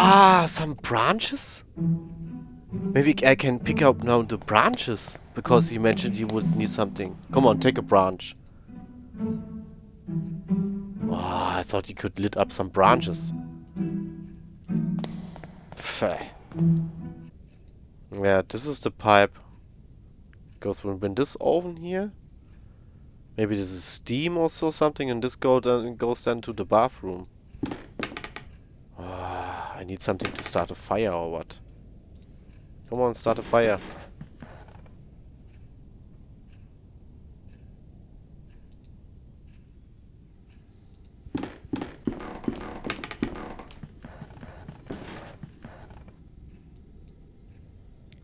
Ah, some branches? Maybe I can pick up now the branches. Because you mentioned you would need something. Come on, take a branch. Oh, I thought you could lit up some branches. Pfeh. Yeah, this is the pipe. Goes when this oven here. Maybe this is steam or so something, and this goes then to the bathroom. Oh, I need something to start a fire or what? Come on, start a fire.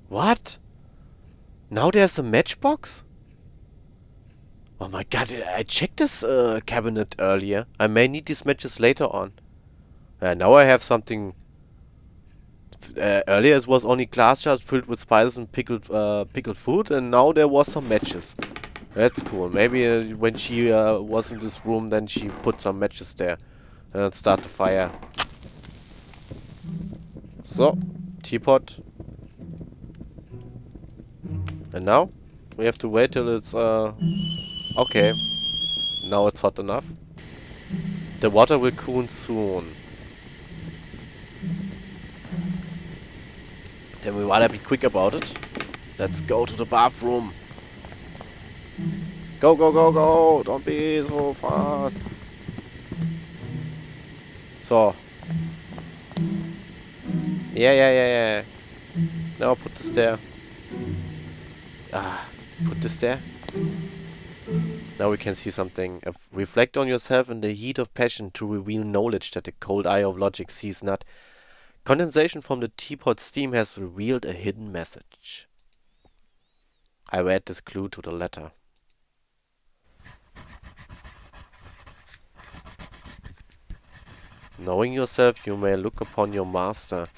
What? Now there's a matchbox? Oh my god, I checked this cabinet earlier. I may need these matches later on. Now I have something. Earlier it was only glass jars filled with spices and pickled food, and now there was some matches. That's cool. Maybe when she was in this room, then she put some matches there. And start the fire. So, teapot. And now? We have to wait till it's, okay. Now it's hot enough. The water will cool soon. Then we wanna be quick about it. Let's go to the bathroom. Go, go, go, go! Don't be so fast. So. Yeah. Now put this there. Ah, put this there. Now we can see something. Reflect on yourself in the heat of passion to reveal knowledge that the cold eye of logic sees not. Condensation from the teapot steam has revealed a hidden message. I read this clue to the letter. Knowing yourself, you may look upon your master.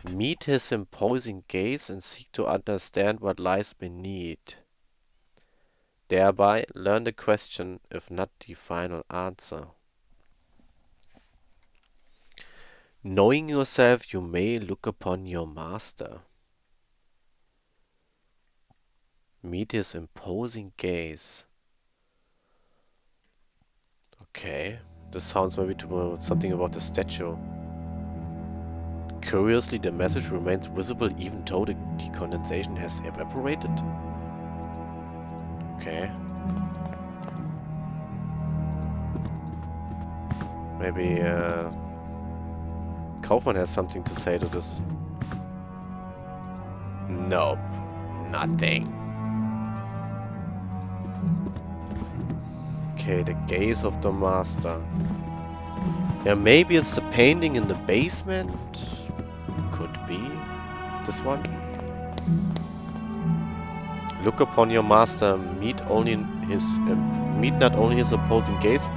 Meet his imposing gaze and seek to understand what lies beneath. Thereby, learn the question, if not the final answer. Knowing yourself, you may look upon your master. Meet his imposing gaze. Okay, this sounds maybe to something about the statue. Curiously, the message remains visible even though the decondensation has evaporated. Okay. Maybe Kaufmann has something to say to this. Nope, nothing. Okay, the gaze of the master. Yeah, maybe it's the painting in the basement. Could be this one. Look upon your master. Meet not only his opposing gaze,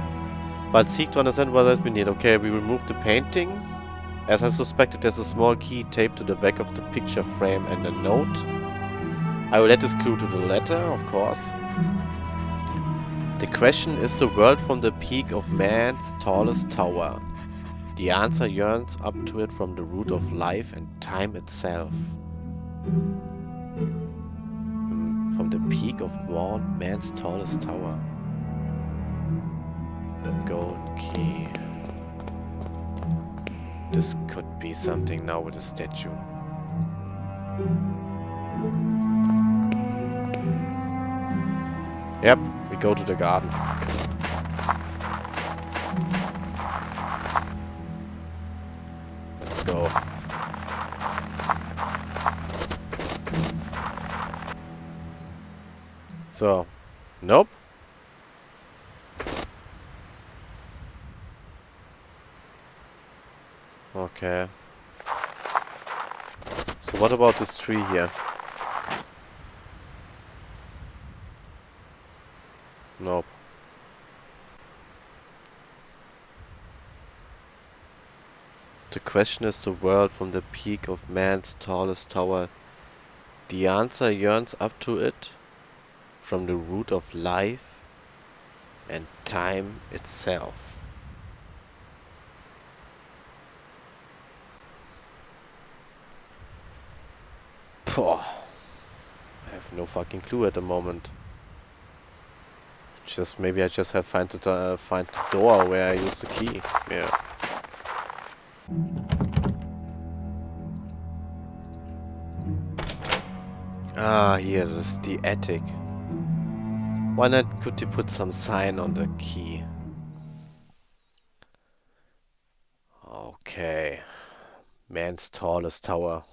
but seek to understand what has been needed. Okay, we removed the painting. As I suspected, there's a small key taped to the back of the picture frame and a note. I will add this clue to the letter, of course. The question is the world from the peak of man's tallest tower. The answer yearns up to it from the root of life and time itself. From the peak of man's tallest tower. The golden key. This could be something now with the statue. Yep, we go to the garden. Let's go. So, nope. Okay. So what about this tree here? Nope. The question is the world from the peak of man's tallest tower. The answer yearns up to it from the root of life and time itself. Phew. I have no fucking clue at the moment. Just maybe I just have find the door where I use the key. Yeah. Ah, here, this is the attic. Why not could you put some sign on the key? Okay. Man's tallest tower.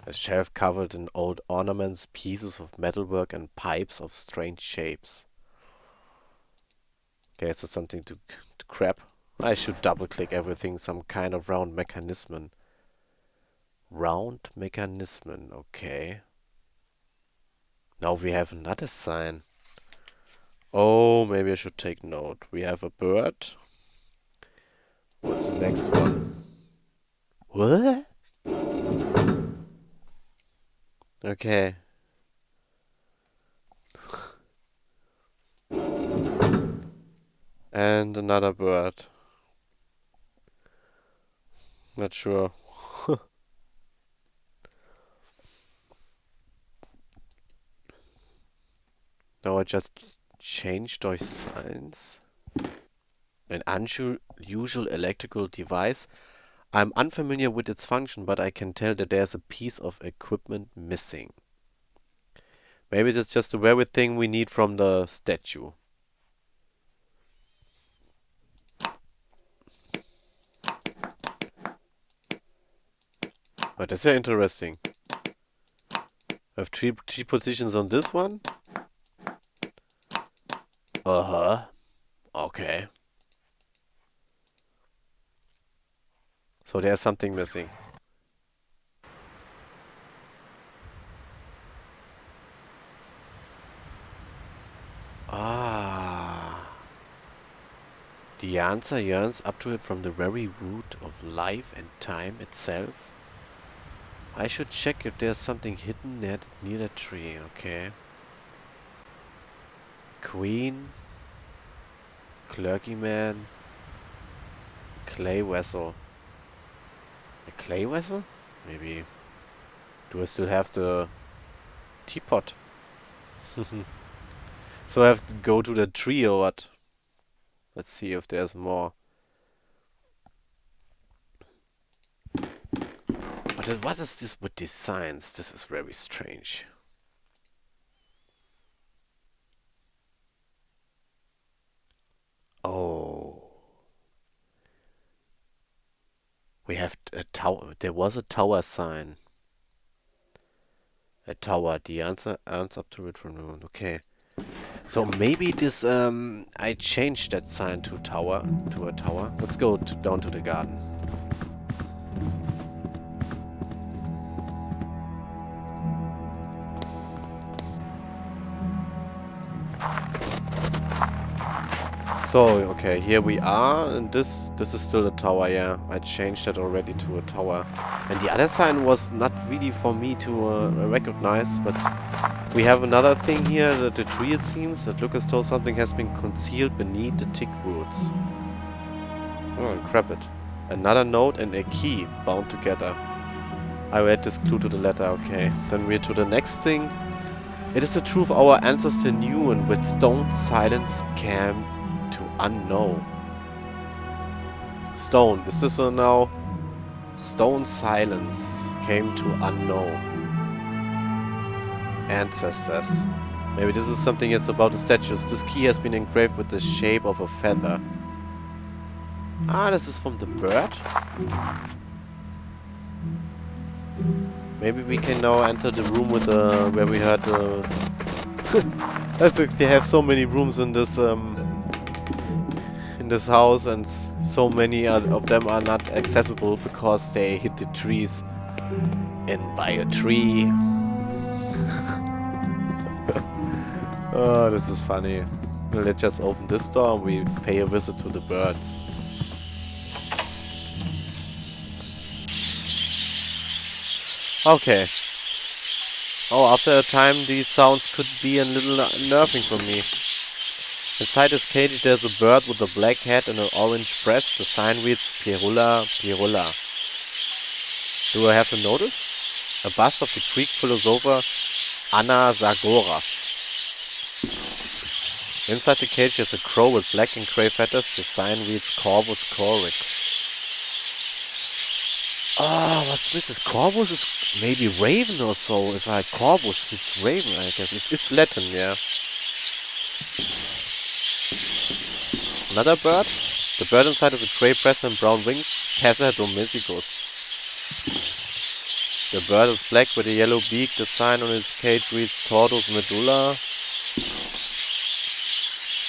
A shelf covered in old ornaments, pieces of metalwork and pipes of strange shapes. Okay, so something to grab. I should double click everything, some kind of round mechanism. Round mechanism, okay. Now we have another sign. Oh, maybe I should take note. We have a bird. What's the next one? What? Okay. And another bird. Not sure. Now I just changed those signs. An unusual electrical device. I'm unfamiliar with its function, but I can tell that there's a piece of equipment missing. Maybe that's just the very thing we need from the statue. But that's very interesting. I have three positions on this one. Uh-huh. Okay. So there's something missing. Ah. The answer yearns up to it from the very root of life and time itself. I should check if there's something hidden near the tree, okay. Queen. Clergyman. Clay vessel. A clay vessel? Maybe. Do I still have the teapot? So I have to go to the tree or what? Let's see if there's more. But what is this with these signs? This is very strange. Oh. We have a tower. There was a tower sign. A tower. The answer earns up to it from the moon. Okay. So maybe this, I changed that sign to tower, to a tower. Let's go down to the garden. So, okay, here we are, and this is still a tower, yeah. I changed that already to a tower. And the other sign was not really for me to recognize, but we have another thing here, the tree it seems, that looks as though something has been concealed beneath the thick roots. Oh, and grab it. Another note and a key bound together. I read this clue to the letter, okay. Then we're to the next thing. It is the truth our ancestor knew, and with stone silence came to unknow. Stone. Is this now? Stone silence came to unknow. Ancestors. Maybe this is something that's about the statues. This key has been engraved with the shape of a feather. Ah, this is from the bird? Maybe we can now enter the room with where we heard the... They have so many rooms in this house, and so many of them are not accessible because they hit the trees. And by a tree. Oh, this is funny. Let's just open this door and we pay a visit to the birds. Okay. Oh, after a time these sounds could be a little unnerving for me. Inside this cage there's a bird with a black head and an orange breast. The sign reads Pirula, Pirula. Do I have to notice? A bust of the Greek philosopher Anaxagoras. Inside the cage is a crow with black and grey feathers. The sign reads Corvus Coryx. Oh, what's this? Corvus is maybe raven or so. If I Corvus, it's raven, I guess. It's Latin, yeah. Another bird. The bird inside has a grey breast and brown wings. Passer domesticus. The bird is black with a yellow beak. The sign on its cage reads Tortoise medulla.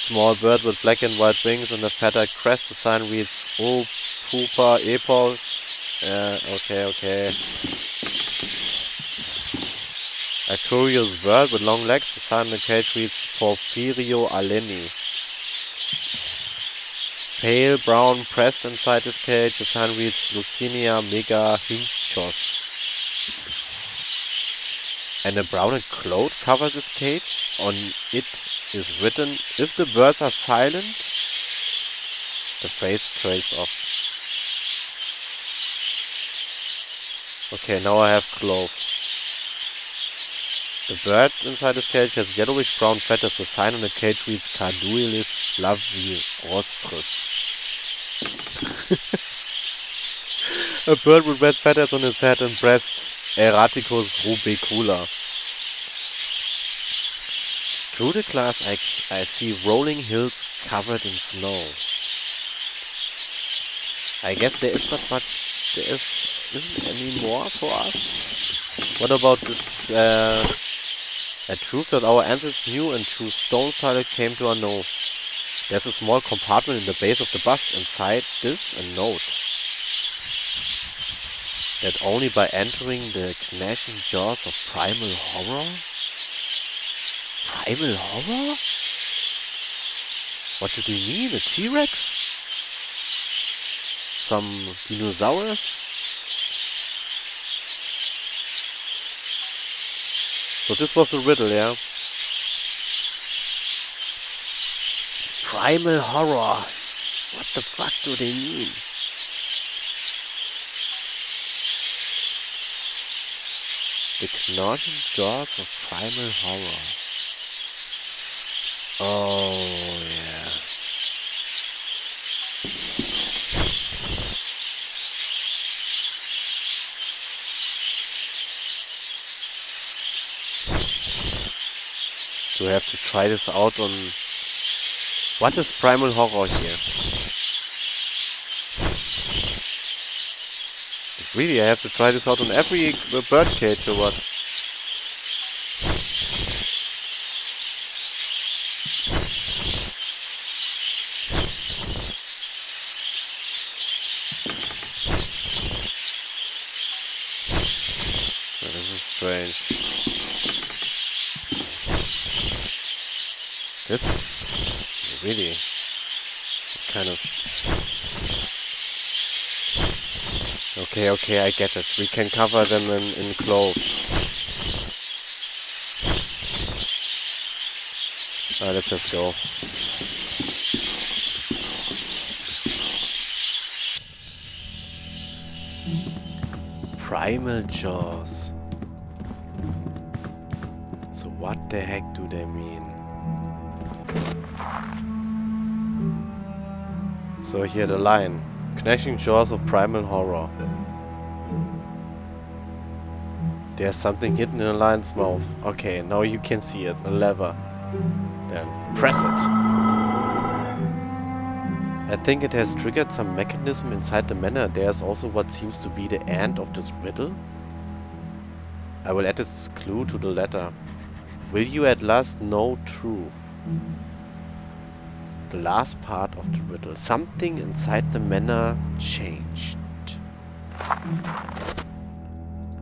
Small bird with black and white wings and a feathered crest. The sign reads O pupa epos. Okay. A curious bird with long legs. The sign on the cage reads Porphyrio aleni. Pale brown breast inside this cage. The sign reads Lucinia megahinchos. And a brown and cloth covers this cage. On it is written, if the birds are silent, the face trails off. Okay, now I have cloth. The bird inside this cage has yellowish brown feathers. The sign on the cage reads Carduelis flavirostris. A bird with red feathers on its head and breast. Eraticus rubecula. Through the glass I see rolling hills covered in snow. I guess there is not much, isn't any more for us. What about this, a truth that our ancestors knew and through stone silence came to know. There's a small compartment in the base of the bust. Inside this, a note. That only by entering the gnashing jaws of primal horror? Primal horror? What do they mean? A T-Rex? Some dinosaurs? So this was a riddle, yeah? Primal horror. What the fuck do they mean? The gnashing jaws of primal horror. Oh, yeah. So we have to try this out on... What is primal horror here? Really, I have to try this out on every bird cage or what? This is strange. This is really kind of... Okay, I get it. We can cover them in cloth. Let's just go. Primal jaws. So what the heck do they mean? So here the line. Gnashing jaws of primal horror. There's something hidden in a lion's mouth. Okay, now you can see it. A lever. Then press it. I think it has triggered some mechanism inside the manor. There's also what seems to be the end of this riddle. I will add this clue to the letter. Will you at last know truth? The last part of the riddle. Something inside the manor changed.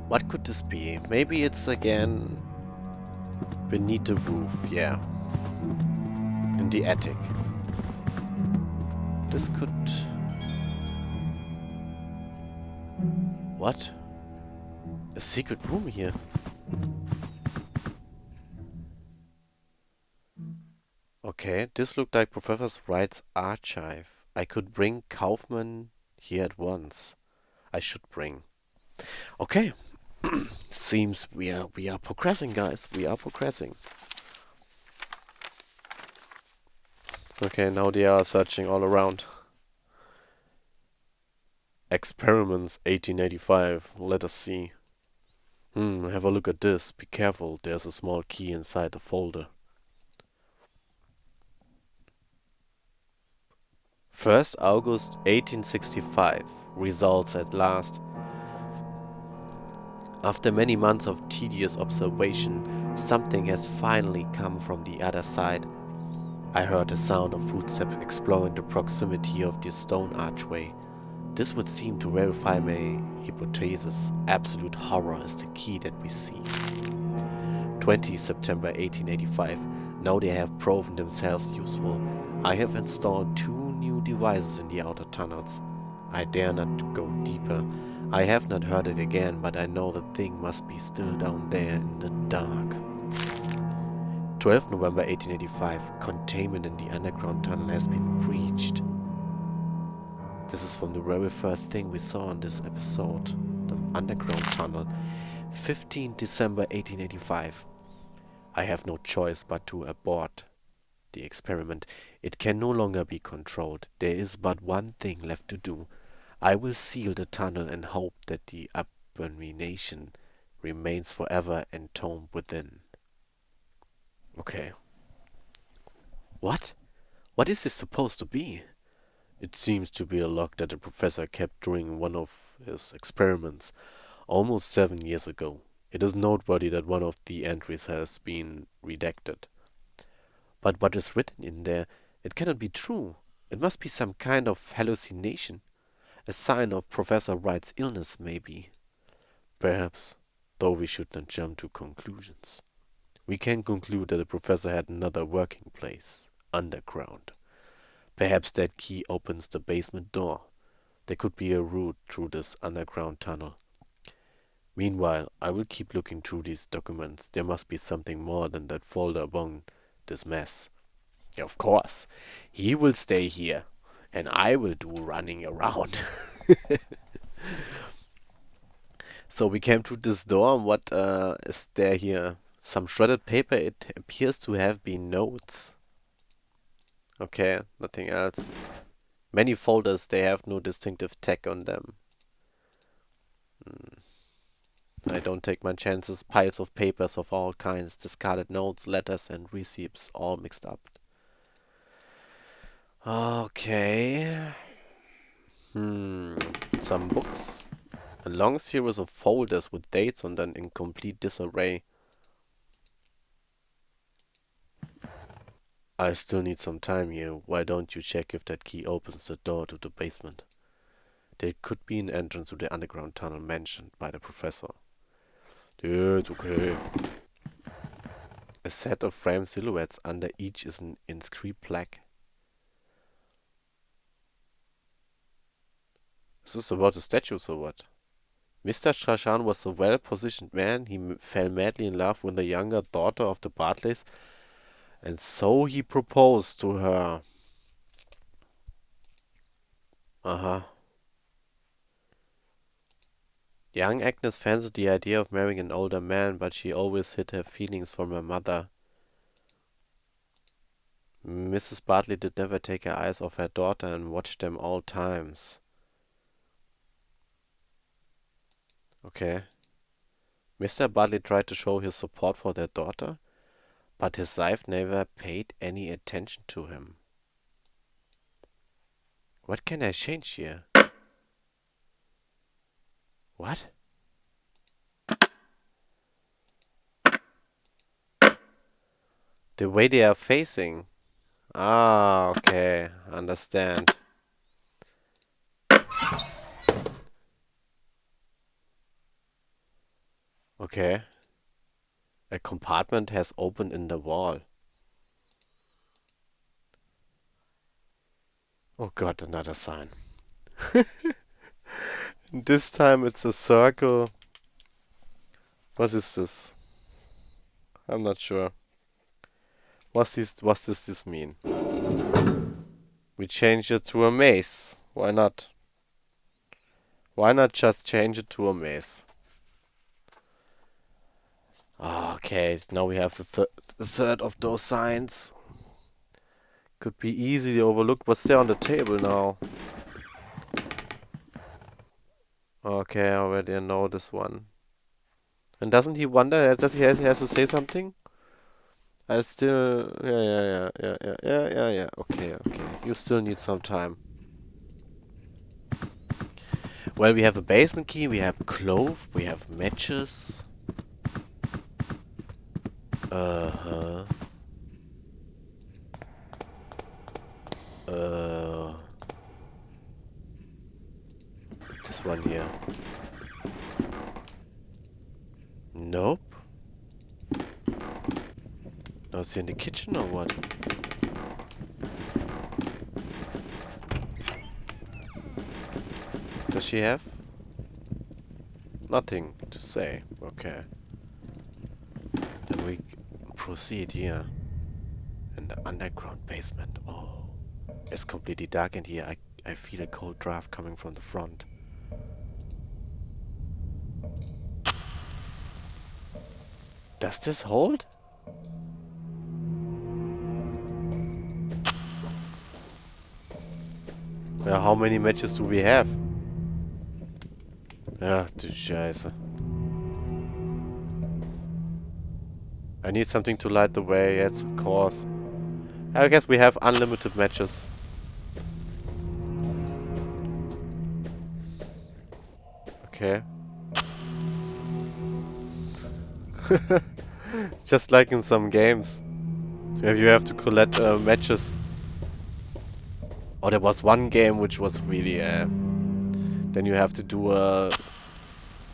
What could this be? Maybe it's again beneath the roof, yeah. In the attic. This could... What? A secret room here. Okay, this looked like Professor Wright's archive. I could bring Kaufmann here at once. I should bring. Okay, Seems we are progressing, guys. We are progressing. Okay, now they are searching all around. Experiments 1885. Let us see. Have a look at this. Be careful. There's a small key inside the folder. 1st August 1865. Results at last. After many months of tedious observation, something has finally come from the other side. I heard the sound of footsteps exploring the proximity of the stone archway. This would seem to verify my hypothesis. Absolute horror is the key that we see. 20 September 1885. Now they have proven themselves useful. I have installed 2 new devices in the outer tunnels. I dare not go deeper. I have not heard it again, but I know the thing must be still down there in the dark. 12 November 1885. Containment in the underground tunnel has been breached. This is from the very first thing we saw in this episode. The underground tunnel. 15 December 1885. I have no choice but to abort the experiment. It can no longer be controlled. There is but one thing left to do. I will seal the tunnel and hope that the abomination remains forever entombed within. Okay. What? What is this supposed to be? It seems to be a lock that the professor kept during one of his experiments almost 7 years ago. It is noteworthy that one of the entries has been redacted. But what is written in there, it cannot be true. It must be some kind of hallucination. A sign of Professor Wright's illness, maybe. Perhaps, though we should not jump to conclusions. We can conclude that the professor had another working place, underground. Perhaps that key opens the basement door. There could be a route through this underground tunnel. Meanwhile, I will keep looking through these documents. There must be something more than that folder among this mess. Yeah, of course. He will stay here, and I will do running around. So we came through this door, and what is there here? Some shredded paper. It appears to have been notes. Okay, nothing else. Many folders, they have no distinctive tag on them. I don't take my chances. Piles of papers of all kinds, discarded notes, letters, and receipts, all mixed up. Okay. Some books. A long series of folders with dates on them in complete disarray. I still need some time here. Why don't you check if that key opens the door to the basement? There could be an entrance to the underground tunnel mentioned by the professor. Yeah, it's okay. A set of framed silhouettes. Under each is an inscribed plaque. Is this about the statues or what? Mr. Strachan was a well-positioned man. He fell madly in love with the younger daughter of the Bartleys, and so he proposed to her. Young Agnes fancied the idea of marrying an older man, but she always hid her feelings from her mother. Mrs. Bartley did never take her eyes off her daughter and watched them all times. Okay. Mr. Bartley tried to show his support for their daughter, but his wife never paid any attention to him. What can I change here? What? The way they are facing. Ah, okay. Understand. Okay. A compartment has opened in the wall. Oh god, another sign. This time it's a circle. What is this? I'm not sure. What does this mean? We change it to a maze. Why not? Why not just change it to a maze? Okay, now we have the third of those signs. Could be easily overlooked. What's there on the table now? Okay, I already know this one. And doesn't he wonder? Does he has to say something? I still, yeah. Okay. You still need some time. Well, we have a basement key. We have clove. We have matches. Uh-huh. This one here. Nope. No, it's in the kitchen or what? Does she have? Nothing to say. Okay. Then we proceed here. In the underground basement. Oh. It's completely dark in here. I feel a cold draft coming from the front. Does this hold? Ja, how many matches do we have? Ja, du Scheiße. I need something to light the way, yes, of course. I guess we have unlimited matches. Okay. Just like in some games. Where you have to collect matches. Oh, there was one game which was really... then you have to do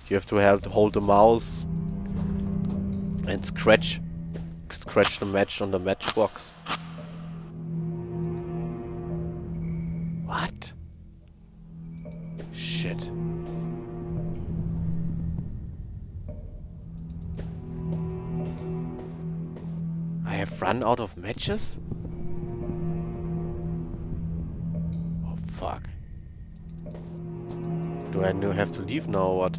you have to hold the mouse and scratch the match on the matchbox. What? Shit. I have run out of matches? Oh, fuck. Do I now have to leave now or what?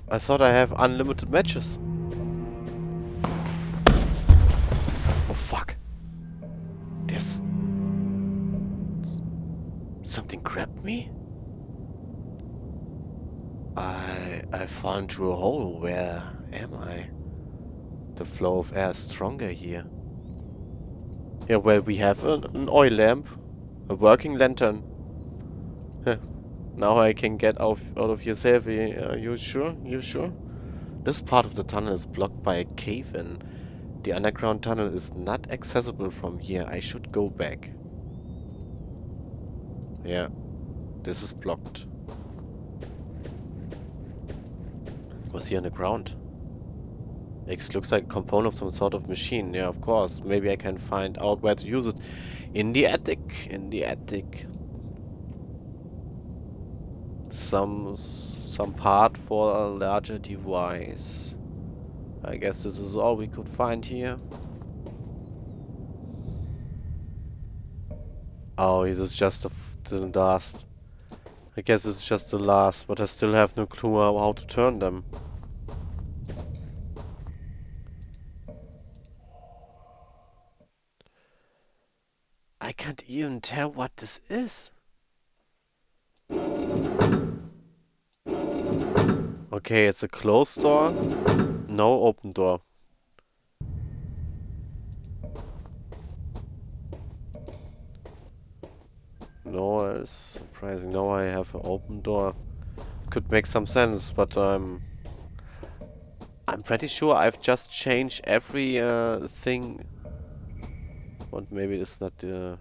I thought I have unlimited matches. Oh, fuck. There's... something grabbed me? I've fallen through a hole. Where am I? The flow of air is stronger here. Yeah, well, we have an oil lamp. A working lantern. Now I can get out of here safely. You sure? You sure? This part of the tunnel is blocked by a cave-in. The underground tunnel is not accessible from here. I should go back. Yeah. This is blocked. What's here on the ground? It looks like a component of some sort of machine. Yeah, of course. Maybe I can find out where to use it. In the attic. In the attic. Some part for a larger device. I guess this is all we could find here. Oh, this is just the last. I guess it's just the last, but I still have no clue how to turn them. I can't even tell what this is. Okay, it's a closed door. No open door. No, it's surprising. Now I have an open door. Could make some sense, but I'm pretty sure I've just changed every thing. But maybe it's not the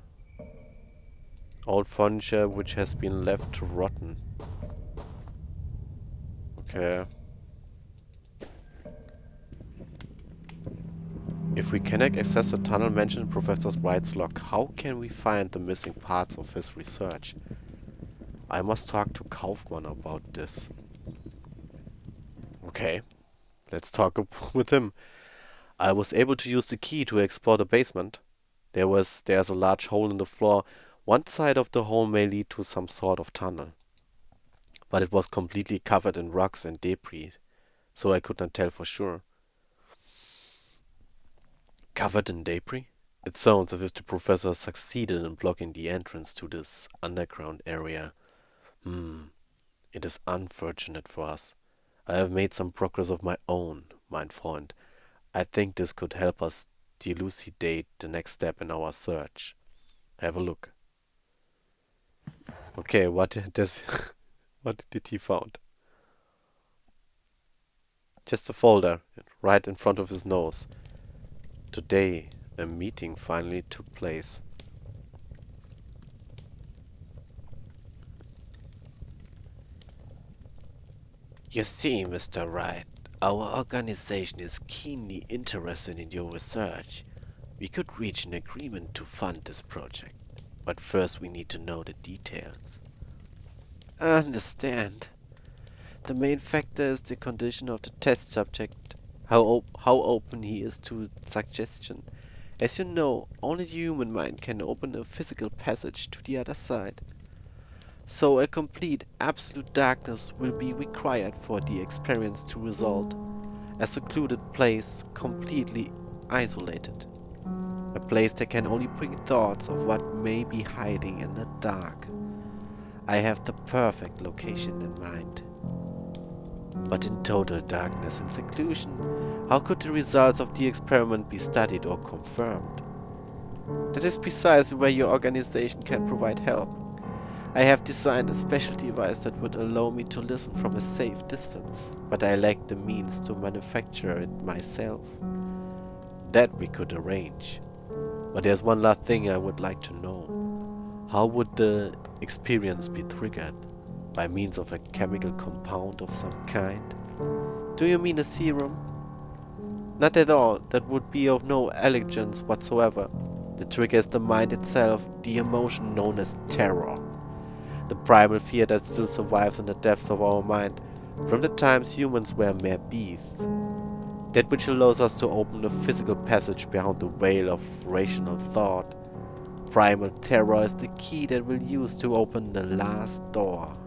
old furniture which has been left to rotten. Okay. If we cannot access the tunnel mentioned in Professor White's log, how can we find the missing parts of his research? I must talk to Kaufmann about this. Okay, let's talk with him. I was able to use the key to explore the basement. There's a large hole in the floor. One side of the hole may lead to some sort of tunnel. but it was completely covered in rocks and debris, so I could not tell for sure. Covered in debris? It sounds as if the professor succeeded in blocking the entrance to this underground area. Hmm, it is unfortunate for us. I have made some progress of my own, mein Freund. I think this could help us delucidate the next step in our search. Have a look. Okay, what does what did he found? Just a folder right in front of his nose. Today, a meeting finally took place. You see, Mr. Wright, our organization is keenly interested in your research. We could reach an agreement to fund this project, but first we need to know the details. I understand. The main factor is the condition of the test subject, how open he is to suggestion. As you know, only the human mind can open a physical passage to the other side. So a complete, absolute darkness will be required for the experience to result. A secluded place, completely isolated. A place that can only bring thoughts of what may be hiding in the dark. I have the perfect location in mind. But in total darkness and seclusion, how could the results of the experiment be studied or confirmed? That is precisely where your organization can provide help. I have designed a special device that would allow me to listen from a safe distance, but I lack the means to manufacture it myself. That we could arrange. But there's one last thing I would like to know. How would the experience be triggered? By means of a chemical compound of some kind? Do you mean a serum? Not at all. That would be of no elegance whatsoever. The trigger is the mind itself, the emotion known as terror. The primal fear that still survives in the depths of our mind, from the times humans were mere beasts. That which allows us to open a physical passage behind the veil of rational thought. Primal terror is the key that we'll use to open the last door.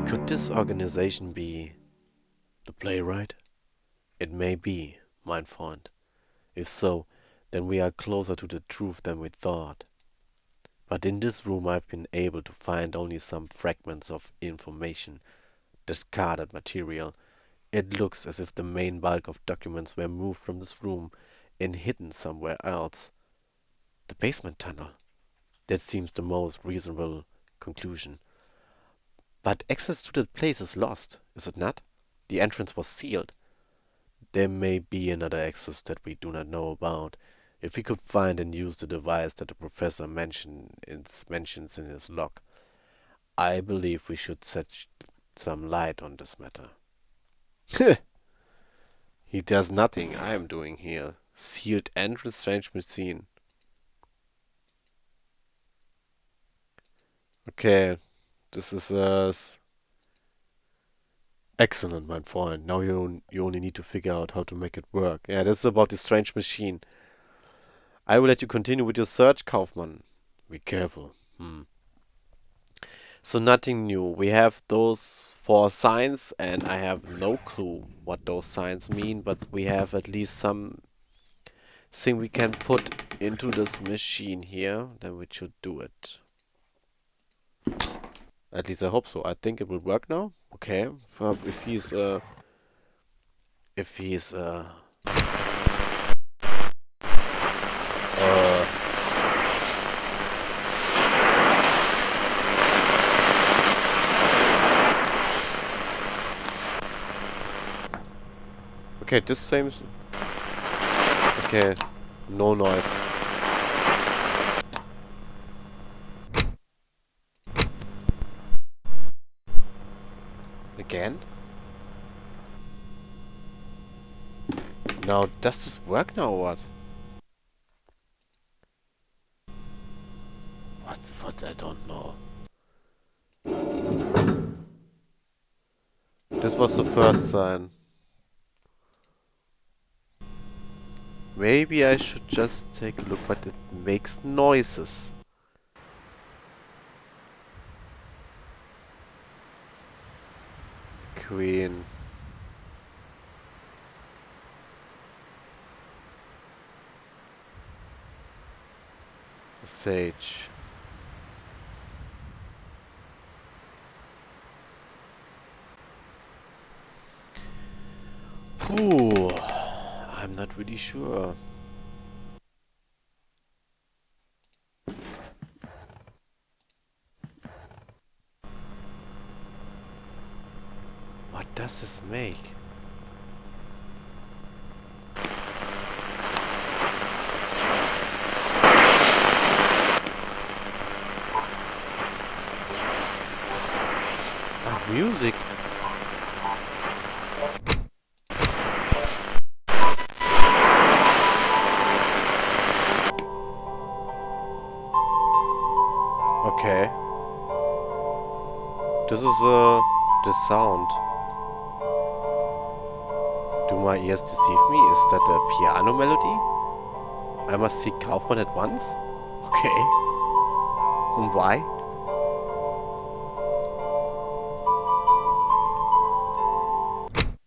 Could this organization be the Playwright? It may be, mein Freund. If so, then we are closer to the truth than we thought. But in this room I've been able to find only some fragments of information, discarded material. It looks as if the main bulk of documents were moved from this room and hidden somewhere else. The basement tunnel. That seems the most reasonable conclusion. But access to that place is lost, is it not? The entrance was sealed. There may be another access that we do not know about. If we could find and use the device that the professor mentions in his log, I believe we should set some light on this matter. He does nothing I am doing here. Sealed entrance, strange machine. Okay, this is excellent, my friend. Now you only need to figure out how to make it work. Yeah, this is about the strange machine. I will let you continue with your search, Kaufmann. Be careful. So nothing new. We have those 4 signs, and I have no clue what those signs mean, but we have at least something we can put into this machine here. Then we should do it. At least I hope so. I think it will work now. Okay. If he's uh, okay, this seems okay. No noise. Again? Now, does this work now or what? What? I don't know. This was the first sign. Maybe I should just take a look, but it makes noises. queen. A sage. Ooh, I'm not really sure. What does this make? Ah, music. Okay. This is the sound. Do my ears deceive me? Is that a piano melody? I must see Kaufmann at once? Okay. And why?